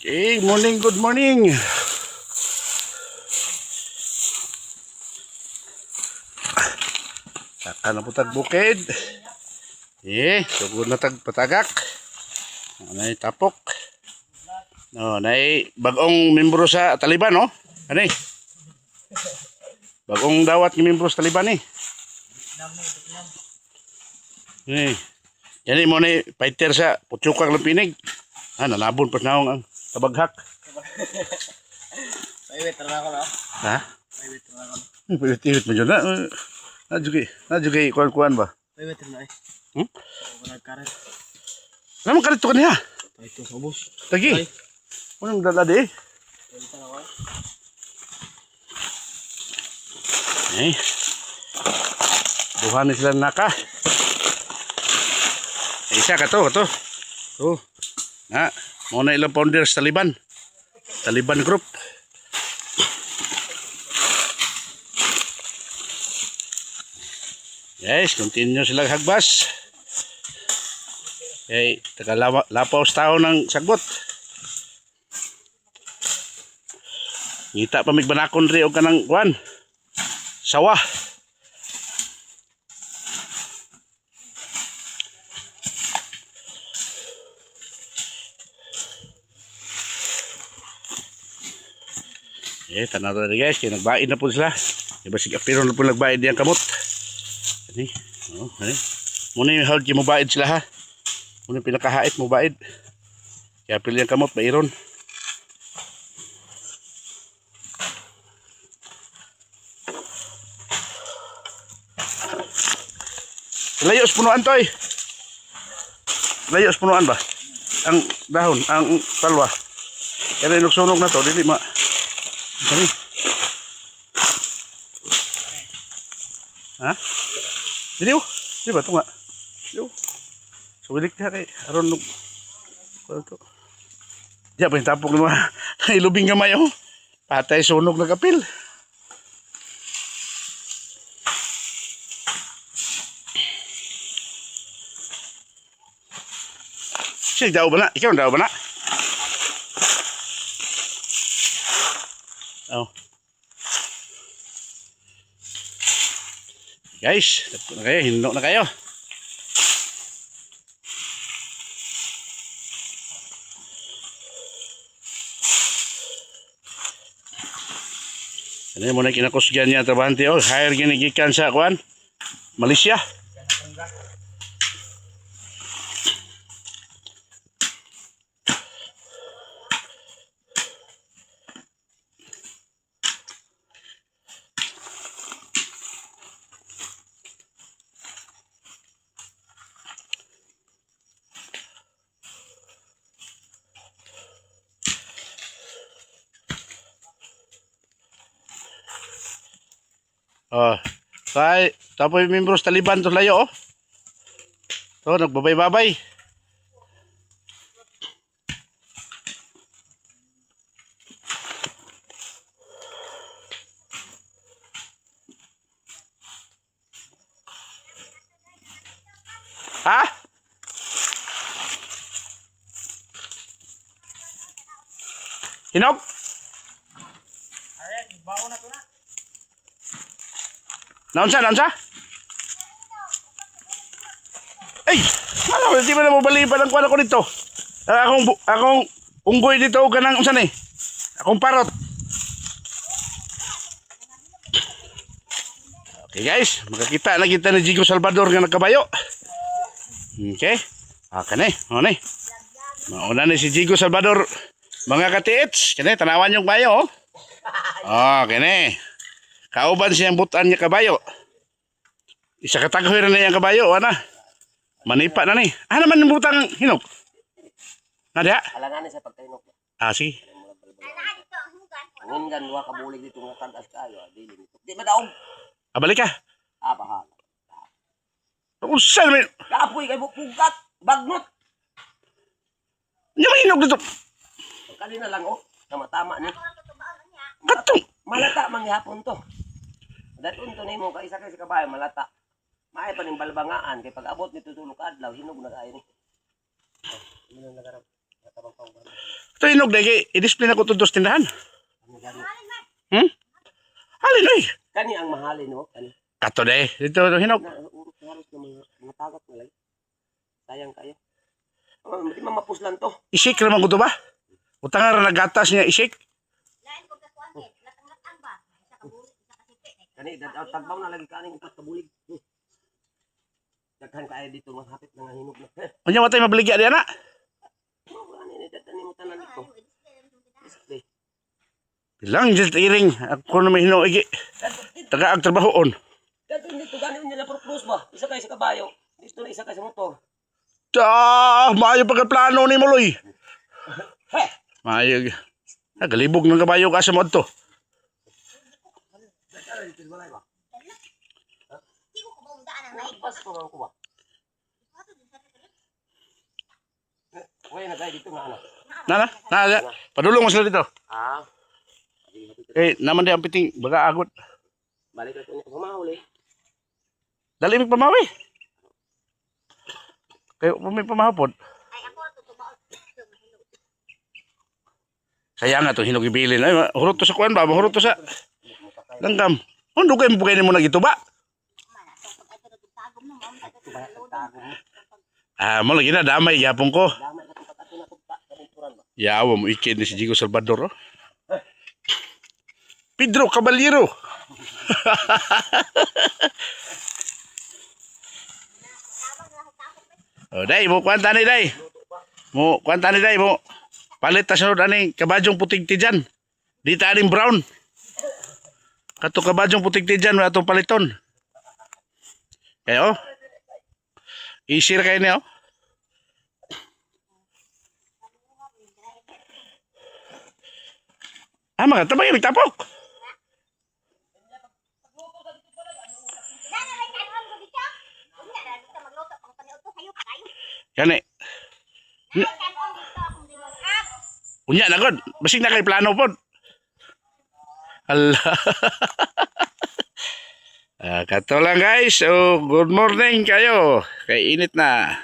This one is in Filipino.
Okay, morning, good morning. Saka na po tagbukid. Sugod na tagpatagak. Anay tapok. No, nay bagong membro sa Taliban, no? Anay. Bagong dawat ng membro sa Taliban eh. Yan mo ni fighter sa Putsukang Lampinig. Nalabon pa naong ang tabaghak. Paiwit na ako na. Ha? Paiwit na ako. Paiwit mo dyan na. Nadjugay kuan ba? Paiwit na eh. Wala karet. Naman karit to kaniya. Ito sa ubos. Tagi. Unang dala di. Paiwit na ako. Duhan sila naka. Isa ka to. Muna ilang founders Taliban. Taliban group. Guys, continue silang hagbas. Okay, lapaw sa tao ng sagot. Ngita pa migbanakon rin o ka ng kuwan. Sawa. Tanaw na rin guys, kaya nagbaid na po sila. Diba sige, pero na po nagbaid yung kamot. Muna yung hold yung mubaid sila ha. Muna yung pinakahait mubaid. Kaya pili yung kamot, mayroon. Layo sa punuan to eh. Layo sa punuan ba? Ang dahon, ang talwa. Kaya nuksunog na to, dili ma. Kani. Ha? Dili oh. Di ba ito nga? Dili oh. Suwilik na kay aron nung ano to? Diya pa yung tapok ng mga ilubing gamay oh. Patay sunog na kapil. Siya daw ba na? Ikaw daw ba na? Oh. Guys, tapos na kayo, hindok na kayo. Ano mo na kinakusgan niya trabahante oh, hire ginigikan sa kuan Malaysia. Tapos yung membro sa Taliban to layo oh. To nagbabay-babay. Ha? Hinog? Ay, baon na to na. Naunsa? Ay! Ano, hindi mo na mabalipan ang kuwan ako dito. Akong unggoy dito o ganang unsan eh. Akong parot. Okay guys, makakita na kita ni Jigo Salvador nga nagkabayo. Okay. Kani, ni. Mauna ni si Jigo Salvador. Mga katiits, kani, tanawan yung bayo oh. Kani. Kauban siyang butan niya kabayo. Isa kataghoy na niyang kabayo, ana. Manipa na ni. Naman yung butang hinok. Nada? Alanganin sa pagkahinok. Sige. Ang ganwa kabulig dito ng tagas kayo. Di madaog. Balik ka. Bahala. Usan mo. Kapoy kay bugat. Bagnot. Hindi mo hinok dito. Kanina lang oh. Tama-tama ni. Katong. Malata manghihapon to. Datun to nimo kay isa kay sa kabayo malata. Maay pa ning balbangaan kay pag abot nito tulog adlaw hinog na kay ni. Ano nagarap? Katabang Ito hinog dahil i-display na ko ito dos tindahan. Ano gani? Hmm? Halin oy. Kani ang mahalin no? Kani. Kato dahil. Ito hinog. Urot na halos ng mga tagat na lang. Sayang kayo. Di mamapuslan to. Isik naman ko ito ba? Utangan ra nagatas niya isik. Kani tagbaw na lagi kaning kabulig. Daghan kaya dito mahapit na nga hinog na. Unya matay mabaligya diyan na. Ano ni datan mo tanan dito. Display. Bilang just iring. Ako na may hinog igi. Taga ang trabahoon. Dito dito ganin nila purpose ba? Isa kay sa kabayo. Dito na isa kay sa motor. Maayo pagkaplano ni Moloy. Heh. Maayo. Nagalibog ng kabayo ka sa mod to. Pas ko man ko ba? Uy, nagay dito nga ano. Na. Padulong mo sila dito. Ah. Naman di ang piting. Baga agot. Balik ka ito pamahuli. Dali may pamawi. Kayo may pamahapod. Sayang nga itong hinog ibilin. Ay, hurot to sa kuwan ba? Hurot to sa langgam. Ano kayo mapugay mo na gito ba? Mo lagi na damay yapon ko. Yawa mo ikin ni si Jigo Salvador. Oh. Pedro Caballero. Day mo kwanta ni day. Mo kwanta ni day mo. Palit ta sunod ani kabadyong puting ti dyan. Di ta aning brown. Kato kabadyong puting ti dyan wala tong paliton. Kayo. I-share kayo niyo. Mga tabay may tapok. Yan eh. Unya na god. Basig na kay plano po. Allah. Kato lang guys. So, good morning kayo. Kay init na.